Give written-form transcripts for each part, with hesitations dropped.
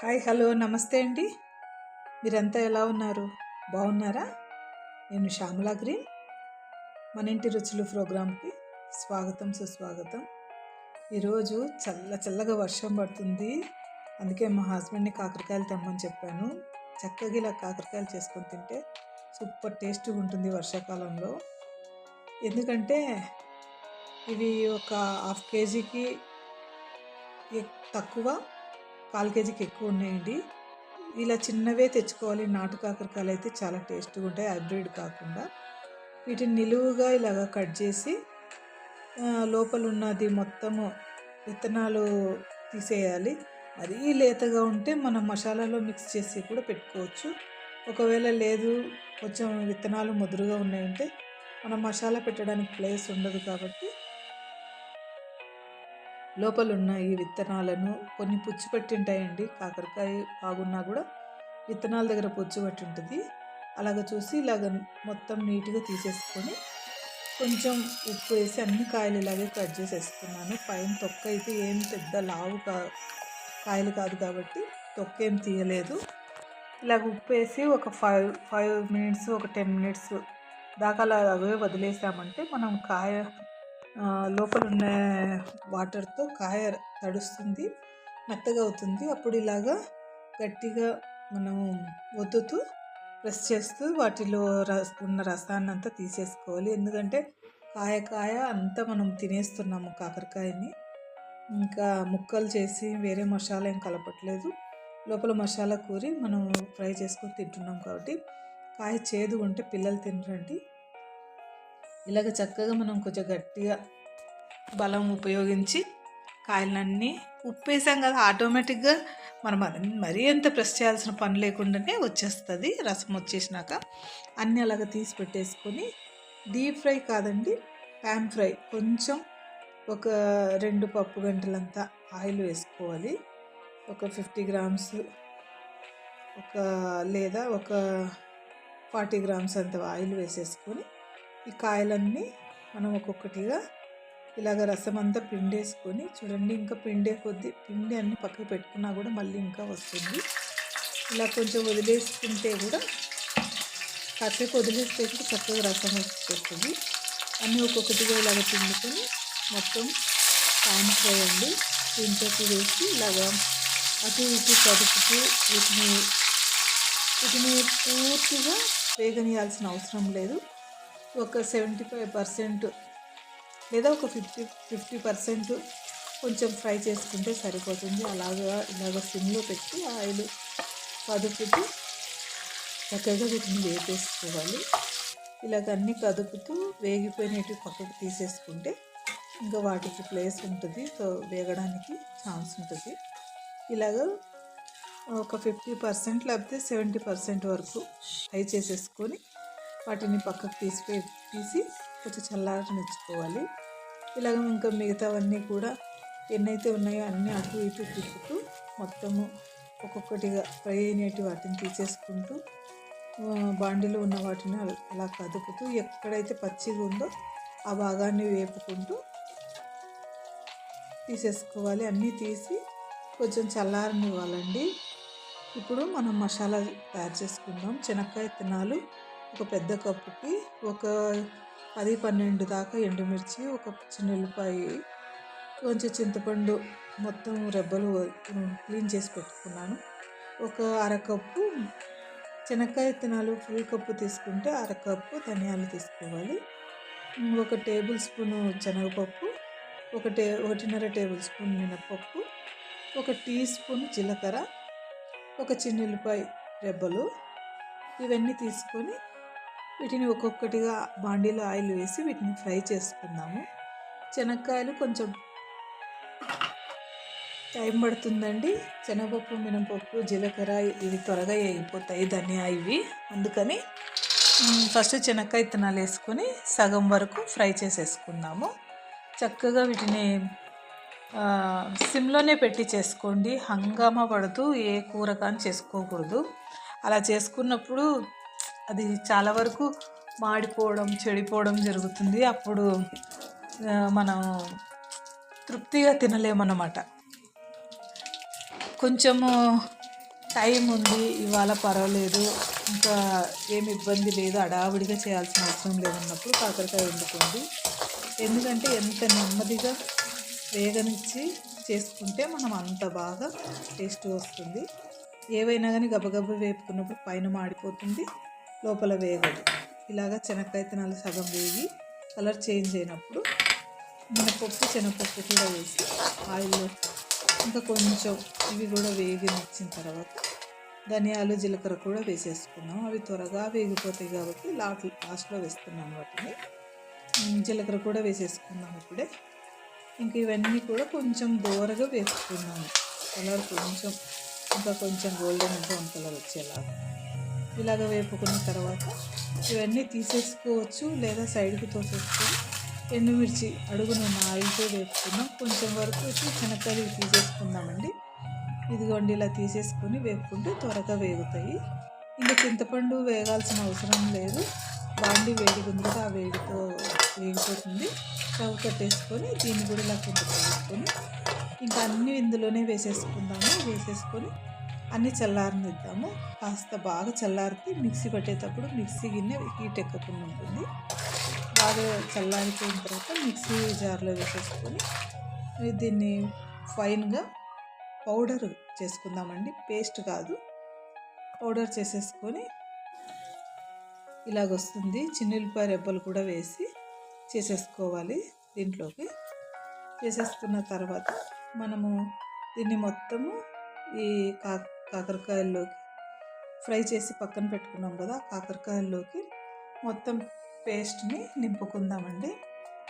Hi hello నమస్తే అండి. మీరంతా ఎలా ఉన్నారు? బాగున్నారా? నేను శ్యామలా గ్రీన్. మన ఇంటి రుచులు ప్రోగ్రాంకి స్వాగతం సుస్వాగతం. ఈరోజు చల్లగా వర్షం పడుతుంది. అందుకే మా హస్బెండ్ని కాకరకాయలు తెమ్మని చెప్పాను. చక్కగా ఇలా కాకరకాయలు చేసుకొని తింటే సూపర్ టేస్ట్గా ఉంటుంది వర్షాకాలంలో. ఎందుకంటే ఇవి ఒక హాఫ్ కేజీకి తక్కువ, 1/4 కేజీకి ఎక్కువ ఉన్నాయండి. ఇలా చిన్నవే తెచ్చుకోవాలి. నాటు కాకరకాయలు అయితే చాలా టేస్ట్గా ఉంటాయి, హైబ్రిడ్ కాకుండా. వీటిని నిలువుగా ఇలాగ కట్ చేసి లోపల ఉన్నది మొత్తము విత్తనాలు తీసేయాలి. మరీ లేతగా ఉంటే మనం మసాలాలో మిక్స్ చేసి కూడా పెట్టుకోవచ్చు. ఒకవేళ లేదు, కొంచెం విత్తనాలు ముదురుగా ఉన్నాయంటే మనం మసాలా పెట్టడానికి ప్లేస్ ఉండదు కాబట్టి లోపల ఉన్న ఈ విత్తనాలను కొన్ని పుచ్చు పట్టి ఉంటాయండి. కాకరకాయ బాగున్నా కూడా విత్తనాల దగ్గర పుచ్చు పట్టి ఉంటుంది. అలాగ చూసి ఇలాగ మొత్తం నీట్గా తీసేసుకొని కొంచెం ఉప్పు వేసి అన్ని కాయలు ఇలాగే కట్ చేసేసుకున్నాను. పైన తొక్క అయితే ఏం పెద్ద లావు కాయలు కాదు కాబట్టి తొక్క ఏం తీయలేదు. ఇలాగ ఉప్పు వేసి ఒక 5 మినిట్స్, ఒక 10 మినిట్స్ దాకా అలాగే వదిలేసామంటే మనం కాయ లోపల ఉన్న వాటర్తో కాయ తడుస్తుంది, మెత్తగా అవుతుంది. అప్పుడు ఇలాగా గట్టిగా మనం ఒత్తుతూ ప్రెస్ చేస్తూ వాటిలో ఉన్న రసాన్ని అంతా తీసేసుకోవాలి. ఎందుకంటే కాయ అంతా మనం తినేస్తున్నాము కాకరకాయని. ఇంకా ముక్కలు చేసి వేరే మసాలా ఏం కలపట్లేదు. లోపల మసాలా కూరి మనం ఫ్రై చేసుకొని తింటున్నాం కాబట్టి కాయ చేదు ఉంటే పిల్లలు తినరండి. ఇలాగ చక్కగా మనం కొంచెం గట్టిగా బలం ఉపయోగించి కాయలన్నీ ఉప్పు వేసాం కదా, ఆటోమేటిక్గా మనం మరీ ఎంత ప్రెస్ చేయాల్సిన పని లేకుండానే వచ్చేస్తుంది. రసం వచ్చేసినాక అన్నీ అలాగ తీసి పెట్టేసుకొని డీప్ ఫ్రై కాదండి, ప్యాన్ ఫ్రై కొంచెం ఒక 2 పప్పు గంటలంతా ఆయిల్ వేసుకోవాలి. ఒక 50 గ్రామ్స్ లేదా ఒక 40 గ్రామ్స్ అంత ఆయిల్ వేసేసుకొని ఈ కాయలన్నీ మనం ఒక్కొక్కటిగా ఇలాగ రసం అంతా పిండేసుకొని చూడండి. ఇంకా పిండి అన్ని పక్కకు పెట్టుకున్నా కూడా మళ్ళీ ఇంకా వస్తుంది. ఇలా కొంచెం వదిలేసుకుంటే కూడా కాసేపు వదిలేస్తే కూడా చక్కగా రసం వచ్చేస్తుంది. అన్నీ ఒక్కొక్కటిగా ఇలాగ పిండుకొని మొత్తం ప్యాన్ ఫ్రై అండి దీంట్లోకి వేసి ఇలాగా అటు ఇటు కదుపుతూ వీటిని పూర్తిగా వేగనీయాల్సిన అవసరం లేదు. ఒక 75% లేదా ఒక 50% కొంచెం ఫ్రై చేసుకుంటే సరిపోతుంది. ఇలాగ సిమ్లో పెట్టి ఆయిల్ కదుపుతూ చక్కగా వీటిని వేపేసుకోవాలి. ఇలాగ అన్నీ కదుపుతూ వేగిపోయినట్టు పక్కకు తీసేసుకుంటే ఇంకా వాటికి ప్లేస్ ఉంటుంది, సో వేగడానికి ఛాన్స్ ఉంటుంది. ఇలాగ ఒక 50% లేకపోతే 70% వరకు ఫ్రై చేసేసుకొని వాటిని పక్కకు తీసి కొంచెం చల్లారనిచ్చుకోవాలి. ఇలాగ ఇంకా మిగతావన్నీ కూడా ఎన్నైతే ఉన్నాయో అన్నీ అటు ఇటు తిప్పుతూ మొత్తము ఒక్కొక్కటిగా ఫ్రై అయినట్టు వాటిని తీసేసుకుంటూ బాండిలో ఉన్న వాటిని అలా కదుపుతూ ఎక్కడైతే పచ్చిగా ఉందో ఆ భాగాన్ని వేపుకుంటూ తీసేసుకోవాలి. అన్నీ తీసి కొంచెం చల్లారనివ్వాలండి. ఇప్పుడు మనం మసాలా తయారు చేసుకుందాం. శనక్కాయ విత్తనాలు ఒక పెద్ద కప్పుకి ఒక 10-12 దాకా ఎండుమిర్చి, ఒక చిన్నుల్లిపాయ, కొంచెం చింతపండు మొత్తం రెబ్బలు క్లీన్ చేసి పెట్టుకున్నాను. ఒక అరకప్పు శనక్కాయ విత్తనాలు ఫుల్ కప్పు తీసుకుంటే అరకప్పు ధనియాలు తీసుకోవాలి. 1 టేబుల్ స్పూను శనగపప్పు, 1.5 టేబుల్ స్పూన్ మినపప్పు, 1 టీ స్పూన్ జీలకర్ర, ఒక చిన్నుల్లిపాయ రెబ్బలు, ఇవన్నీ తీసుకొని వీటిని ఒక్కొక్కటిగా బాండీలో ఆయిల్ వేసి వీటిని ఫ్రై చేసుకుందాము. శనక్కాయలు కొంచెం టైం పడుతుందండి. శనగపప్పు, మినపప్పు, జీలకర్ర ఇవి త్వరగా వేగిపోతాయి, ధనియా ఇవి. అందుకని ఫస్ట్ శనక్కాయ విత్తనాలు వేసుకొని సగం వరకు ఫ్రై చేసేసుకుందాము. చక్కగా వీటిని సిమ్లోనే పెట్టి చేసుకోండి. హంగామా పడుతూ ఏ కూర కానీ చేసుకోకూడదు. అలా చేసుకున్నప్పుడు అది చాలా వరకు మాడిపోవడం, చెడిపోవడం జరుగుతుంది. అప్పుడు మనం తృప్తిగా తినలేమన్నమాట. కొంచెము టైం ఉంది ఇవాళ పర్వాలేదు, ఇంకా ఏమి ఇబ్బంది లేదు, హడావిడిగా చేయాల్సిన అవసరం లేదన్నప్పుడు కాకరకాయ వండుకోండి. ఎందుకంటే ఎంత నెమ్మదిగా వేగనిచ్చి చేసుకుంటే మనం అంత బాగా టేస్ట్ వస్తుంది. ఏవైనా కానీ గబగబా వేపుకున్నప్పుడు పైన మాడిపోతుంది, లోపల వేగదు. ఇలాగ శనక్కాయ విత్తనాలు సగం వేగి కలర్ చేంజ్ అయినప్పుడు మినపప్పు శనగపప్పు కూడా వేసి ఆయిల్లో ఇంకా కొంచెం ఇవి కూడా వేగినిచ్చిన తర్వాత ధనియాలు జీలకర్ర కూడా వేసేసుకున్నాం. అవి త్వరగా వేగిపోతాయి కాబట్టి లాస్ట్లో వేస్తున్నాను వాటిని. జీలకర్ర కూడా వేసేసుకున్నాం ఇప్పుడే. ఇంక ఇవన్నీ కూడా కొంచెం దోరగా వేసుకున్నాము. కలర్ కొంచెం ఇంకా కొంచెం గోల్డెన్ బ్రౌన్ కలర్ వచ్చేలాగా ఇలాగ వేపుకున్న తర్వాత ఇవన్నీ తీసేసుకోవచ్చు, లేదా సైడ్కి తోసేసుకొని ఎండుమిర్చి అడుగున ఆయిల్తో వేపుకున్నాం. కొంచెం వరకు వచ్చి శనక్కాయలు తీసేసుకుందామండి. ఇదిగోండి ఇలా తీసేసుకొని వేపుకుంటే త్వరగా వేగుతాయి. ఇంకా చింతపండు వేగాల్సిన అవసరం లేదు, బాండి వేడిగుంది కదా, ఆ వేడితో వేగిపోతుంది. స్టవ్ కట్టేసుకొని దీన్ని కూడా ఇలా కొంచెం వేసుకొని ఇంకా అన్నీ ఇందులోనే వేసేసుకొని అన్నీ చల్లారనిద్దాము. కాస్త బాగా చల్లారితే మిక్సీ పట్టేటప్పుడు మిక్సీ గిన్నె హీట్ ఎక్కకుండా ఉంటుంది. బాగా చల్లారిపోయిన తర్వాత మిక్సీ జార్లో వేసేసుకొని దీన్ని ఫైన్గా పౌడర్ చేసుకుందామండి, పేస్ట్ కాదు, పౌడర్ చేసేసుకొని ఇలాగొస్తుంది. చిన్నుల్లిపాయ రెబ్బలు కూడా వేసి చేసేసుకోవాలి. దీంట్లోకి చేసేసుకున్న తర్వాత మనము దీన్ని మొత్తము ఈ కాకరకాయల్లోకి ఫ్రై చేసి పక్కన పెట్టుకున్నాం కదా, కాకరకాయల్లోకి మొత్తం పేస్ట్ని నింపుకుందామండి.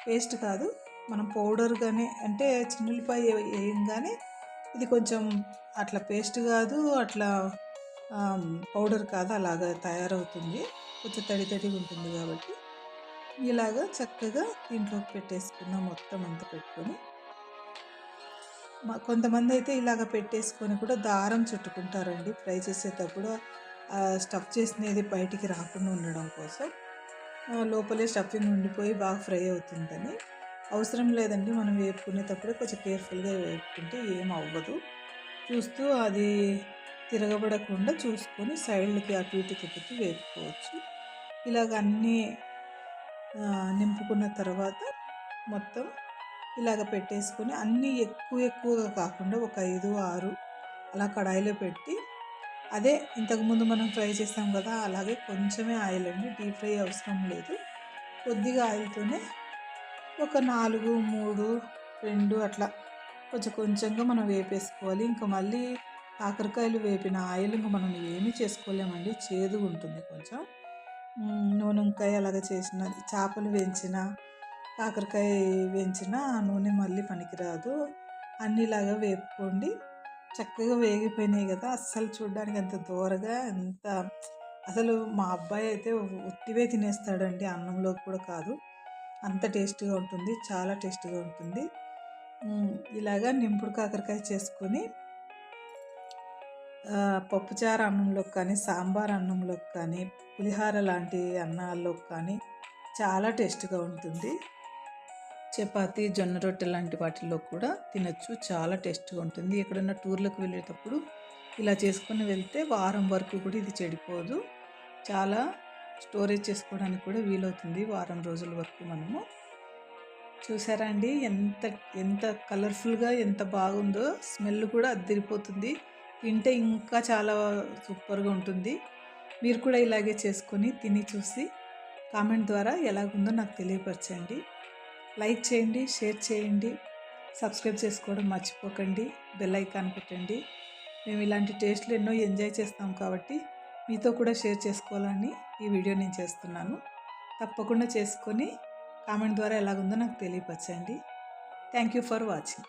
పేస్ట్ కాదు, మనం పౌడర్గానే, అంటే చిన్నుల్లిపాయ వేయంగానే ఇది కొంచెం అట్లా పేస్ట్ కాదు, అట్లా పౌడర్ కాదు, అలాగా తయారవుతుంది. కొంచెం తడిగా ఉంటుంది కాబట్టి ఇలాగా చక్కగా దీంట్లోకి పెట్టేసుకున్నాం. మొత్తం అంతా పెట్టుకొని కొంతమంది అయితే ఇలాగ పెట్టేసుకొని కూడా దారం చుట్టుకుంటారండి ఫ్రై చేసేటప్పుడు, స్టఫ్ చేసినది బయటికి రాకుండా ఉండడం కోసం. లోపలే స్టఫింగ్ ఉండిపోయి బాగా ఫ్రై అవుతుందని. అవసరం లేదండి, మనం వేపుకునేటప్పుడే కొంచెం కేర్ఫుల్గా వేపుకుంటే ఏం అవ్వదు. చూస్తూ అది తిరగబడకుండా చూసుకొని సైడ్లకి అటు ఇటు తిప్పుతూ వేపుకోవచ్చు. ఇలాగ అన్నీ నింపుకున్న తర్వాత మొత్తం ఇలాగ పెట్టేసుకొని అన్నీ ఎక్కువగా కాకుండా ఒక 5, 6 అలా కడాయిలో పెట్టి, అదే ఇంతకుముందు మనం ఫ్రై చేస్తాం కదా అలాగే కొంచెమే ఆయిల్ అండి, డీప్ ఫ్రై అవసరం లేదు. కొద్దిగా ఆయిల్తోనే ఒక 4, 3, 2 అట్లా కొంచెంగా మనం వేపేసుకోవాలి. ఇంకా మళ్ళీ కాకరకాయలు వేపిన ఆయిల్ ఇంకా మనం ఏమీ చేసుకోలేమండి, చేదుగా ఉంటుంది కొంచెం. నూనె వంకాయ అలాగ చేసిన, చేపలు వేయించిన, కాకరకాయ వేయించిన నూనె మళ్ళీ పనికిరాదు. అన్నిలాగా వేపుకోండి. చక్కగా వేగిపోయినాయి కదా, అస్సలు చూడడానికి ఎంత దోరగా, ఎంత అసలు మా అబ్బాయి అయితే ఉట్టివే తినేస్తాడండి, అన్నంలోకి కూడా కాదు, అంత టేస్టీగా ఉంటుంది, చాలా టేస్టీగా ఉంటుంది. ఇలాగా నింపుడు కాకరకాయ చేసుకొని పప్పుచారు అన్నంలోకి కానీ, సాంబార్ అన్నంలోకి కానీ, పులిహార లాంటి అన్నాల్లోకి కానీ చాలా టేస్ట్గా ఉంటుంది. చపాతీ, జొన్న రొట్టె లాంటి వాటిల్లో కూడా తినచ్చు, చాలా టేస్ట్గా ఉంటుంది. ఎక్కడన్నా టూర్లకు వెళ్ళేటప్పుడు ఇలా చేసుకొని వెళ్తే వారం వరకు కూడా ఇది చెడిపోదు. చాలా స్టోరేజ్ చేసుకోవడానికి కూడా వీలవుతుంది, వారం రోజుల వరకు. మనము చూసారా అండి ఎంత ఎంత కలర్ఫుల్గా ఎంత బాగుందో, స్మెల్ కూడా అద్దరిపోతుంది, తింటే ఇంకా చాలా సూపర్గా ఉంటుంది. మీరు కూడా ఇలాగే చేసుకొని తిని చూసి కామెంట్ ద్వారా ఎలాగుందో నాకు తెలియపరచండి. లైక్ చేయండి, షేర్ చేయండి, సబ్స్క్రైబ్ చేసుకోవడం మర్చిపోకండి, బెల్ ఐకాన్ పెట్టండి. మేము ఇలాంటి టేస్ట్లు ఎన్నో ఎంజాయ్ చేస్తాం కాబట్టి మీతో కూడా షేర్ చేసుకోవాలని ఈ వీడియో నేను చేస్తున్నాను. తప్పకుండా చేసుకొని కామెంట్ ద్వారా ఎలాగుందో నాకు తెలియపరచండి. Thank you for watching.